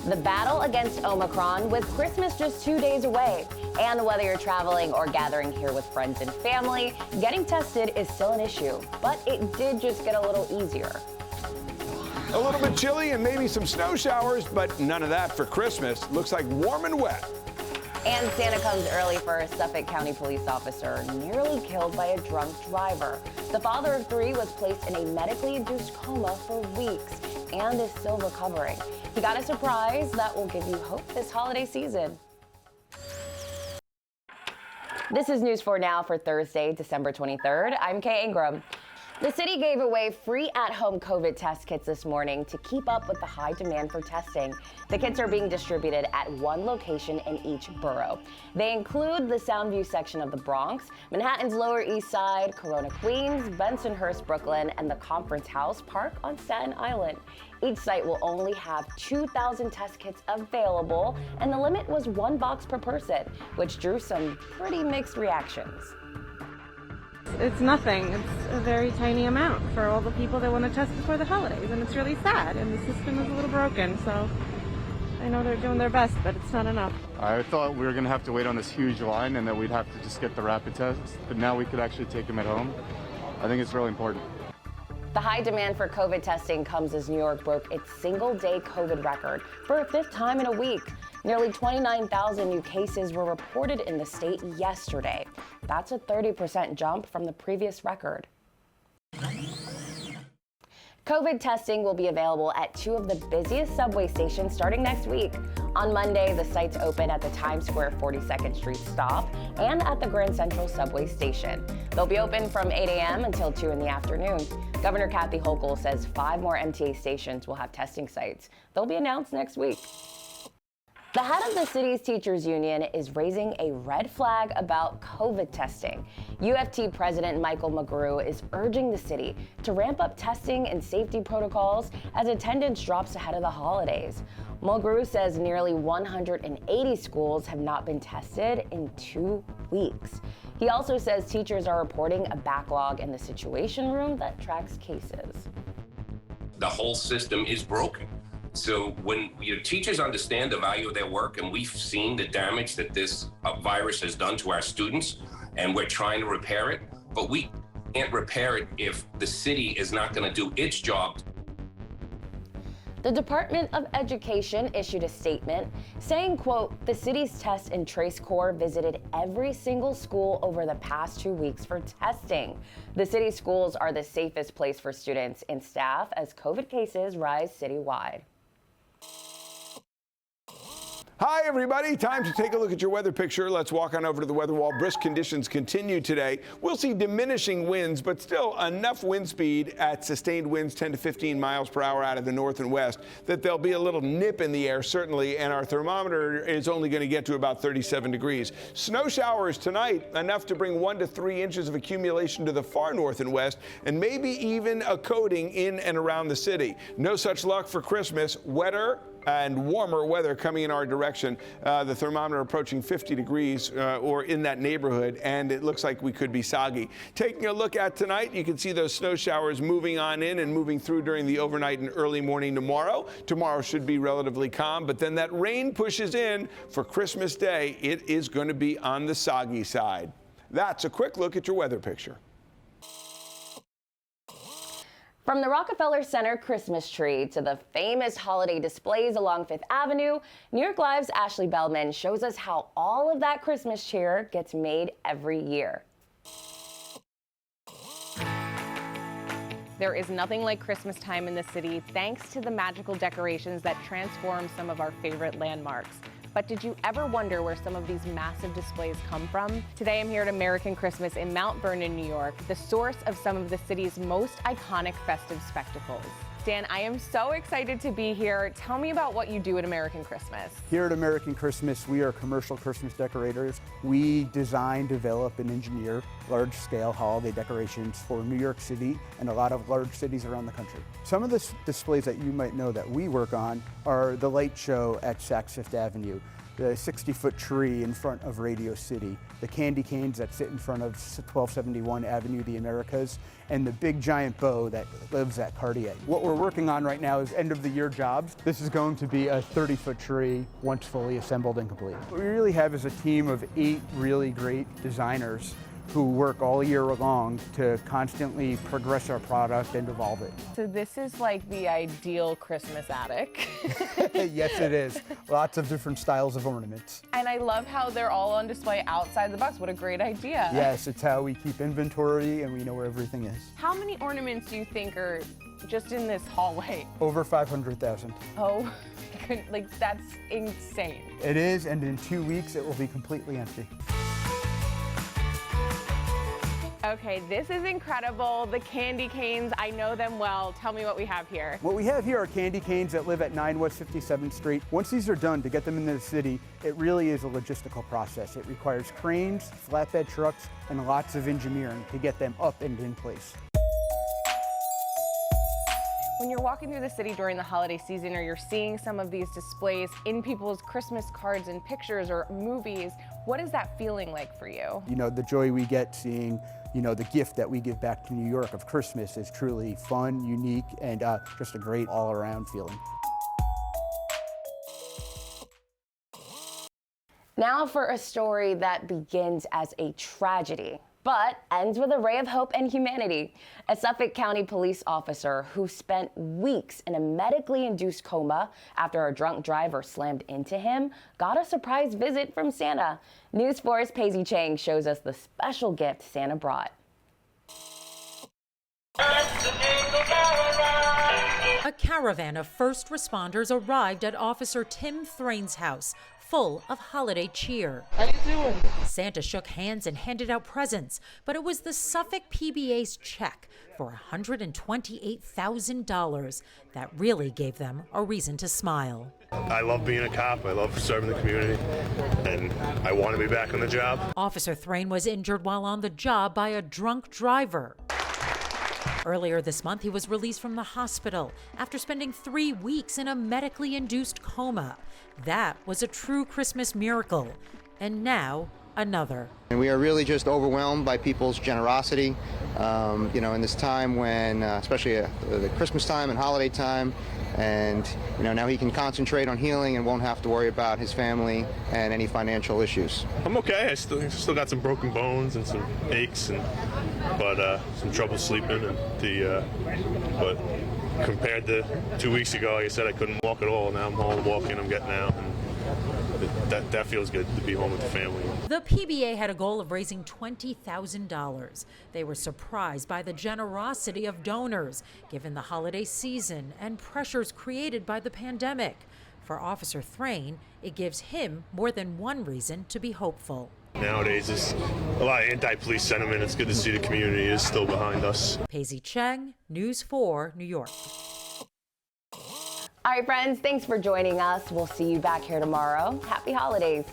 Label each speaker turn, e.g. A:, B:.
A: The battle against Omicron with Christmas just 2 days away. And whether you're traveling or gathering here with friends and family, getting tested is still an issue. But it did just get a little easier.
B: A little bit chilly and maybe some snow showers, but none of that for Christmas. Looks like warm and wet.
A: And Santa comes early for a Suffolk County police officer nearly killed by a drunk driver. The father of 3 was placed in a medically induced coma for weeks and is still recovering. He got a surprise that will give you hope this holiday season. This is News 4 Now for Thursday, December 23rd. I'm Kay Ingram. The city gave away free at-home COVID test kits this morning to keep up with the high demand for testing. The kits are being distributed at one location in each borough. They include the Soundview section of the Bronx, Manhattan's Lower East Side, Corona, Queens, Bensonhurst, Brooklyn, and the Conference House Park on Staten Island. Each site will only have 2,000 test kits available, and the limit was 1 box per person, which drew some pretty mixed reactions.
C: It's nothing. It's a very tiny amount for all the people that want to test before the holidays, and it's really sad, and the system is a little broken, so I know they're doing their best, but it's not enough.
D: I thought we were going to have to wait on this huge line and that we'd have to just get the rapid tests, but now we could actually take them at home. I think it's really important.
A: The high demand for COVID testing comes as New York broke its single-day COVID record for a 5th time in a week. Nearly 29,000 new cases were reported in the state yesterday. That's a 30% jump from the previous record. COVID testing will be available at 2 of the busiest subway stations starting next week. On Monday, the sites open at the Times Square 42nd Street stop and at the Grand Central subway station. They'll be open from 8 a.m. until 2 in the afternoon. Governor Kathy Hochul says 5 more MTA stations will have testing sites. They'll be announced next week. The head of the city's teachers union is raising a red flag about COVID testing. UFT President Michael McGrew is urging the city to ramp up testing and safety protocols as attendance drops ahead of the holidays. McGrew says nearly 180 schools have not been tested in 2 weeks. He also says teachers are reporting a backlog in the Situation Room that tracks cases.
E: The whole system is broken. So when your teachers understand the value of their work, and we've seen the damage that this virus has done to our students, and we're trying to repair it, but we can't repair it if the city is not going to do its job.
A: The Department of Education issued a statement saying, quote, the city's Test and Trace Corps visited every single school over the past 2 weeks for testing. The city's schools are the safest place for students and staff as COVID cases rise citywide.
B: Hi, everybody. Time to take a look at your weather picture. Let's walk on over to the weather wall. Brisk conditions continue today. We'll see diminishing winds, but still enough wind speed at sustained winds 10 to 15 miles per hour out of the north and west that there'll be a little nip in the air, certainly, and our thermometer is only going to get to about 37 degrees. Snow showers tonight, enough to bring 1 to 3 inches of accumulation to the far north and west, and maybe even a coating in and around the city. No such luck for Christmas. Wetter and warmer weather coming in our direction. The thermometer approaching 50 degrees or in that neighborhood, and it looks like we could be soggy. Taking a look at tonight, you can see those snow showers moving on in and moving through during the overnight and early morning tomorrow. Tomorrow should be relatively calm, but then that rain pushes in for Christmas Day. It is going to be on the soggy side. That's a quick look at your weather picture.
A: From the Rockefeller Center Christmas tree to the famous holiday displays along Fifth Avenue, New York Live's Ashley Bellman shows us how all of that Christmas cheer gets made every year.
F: There is nothing like Christmas time in the city thanks to the magical decorations that transform some of our favorite landmarks. But did you ever wonder where some of these massive displays come from? Today I'm here at American Christmas in Mount Vernon, New York, the source of some of the city's most iconic festive spectacles. Dan, I am so excited to be here. Tell me about what you do at American Christmas.
G: Here at American Christmas, we are commercial Christmas decorators. We design, develop, and engineer large-scale holiday decorations for New York City and a lot of large cities around the country. Some of the displays that you might know that we work on are the light show at Saks Fifth Avenue. the 60-foot tree in front of Radio City, the candy canes that sit in front of 1271 Avenue of the Americas, and the big giant bow that lives at Cartier. What we're working on right now is end of the year jobs. This is going to be a 30-foot tree once fully assembled and complete. What we really have is a team of 8 really great designers who work all year long to constantly progress our product and evolve it.
F: So this is like the ideal Christmas attic.
G: Yes, it is. Lots of different styles of ornaments.
F: And I love how they're all on display outside the box. What a great idea.
G: Yes, it's how we keep inventory and we know where everything is.
F: How many ornaments do you think are just in this hallway?
G: Over 500,000.
F: Oh, like that's insane.
G: It is, and in 2 weeks it will be completely empty.
F: Okay, this is incredible. The candy canes, I know them well. Tell me what we have here.
G: What we have here are candy canes that live at 9 West 57th Street. Once these are done, to get them into the city, it really is a logistical process. It requires cranes, flatbed trucks, and lots of engineering to get them up and in place.
F: When you're walking through the city during the holiday season, or you're seeing some of these displays in people's Christmas cards and pictures or movies, what is that feeling like for you?
G: You know, the joy we get seeing, the gift that we give back to New York of Christmas is truly fun, unique, and just a great all-around feeling.
A: Now for a story that begins as a tragedy, but ends with a ray of hope and humanity. A Suffolk County police officer who spent weeks in a medically induced coma after a drunk driver slammed into him got a surprise visit from Santa. News 4's Paisy Chang shows us the special gift Santa brought.
H: A caravan of first responders arrived at Officer Tim Thrain's house, full of holiday cheer.
I: How you doing?
H: Santa shook hands and handed out presents, but it was the Suffolk PBA's check for $128,000 that really gave them a reason to smile.
J: I love being a cop. I love serving the community, and I want to be back on the job.
H: Officer Thrain was injured while on the job by a drunk driver. Earlier this month, he was released from the hospital after spending 3 weeks in a medically induced coma. That was a true Christmas miracle. And now, another.
K: And we are really just overwhelmed by people's generosity, in this time when, especially the Christmas time and holiday time, and now he can concentrate on healing and won't have to worry about his family and any financial issues.
J: I'm okay. I still got some broken bones and some aches, but some trouble sleeping. But compared to 2 weeks ago, like I said, I couldn't walk at all. Now I'm home walking. I'm getting out, and that feels good to be home with the family.
H: The PBA had a goal of raising $20,000. They were surprised by the generosity of donors, given the holiday season and pressures created by the pandemic. For Officer Thrain, it gives him more than one reason to be hopeful.
J: Nowadays, there's a lot of anti-police sentiment. It's good to see the community is still behind us.
H: Paisy Chang, News 4, New York.
A: All right, friends, thanks for joining us. We'll see you back here tomorrow. Happy holidays.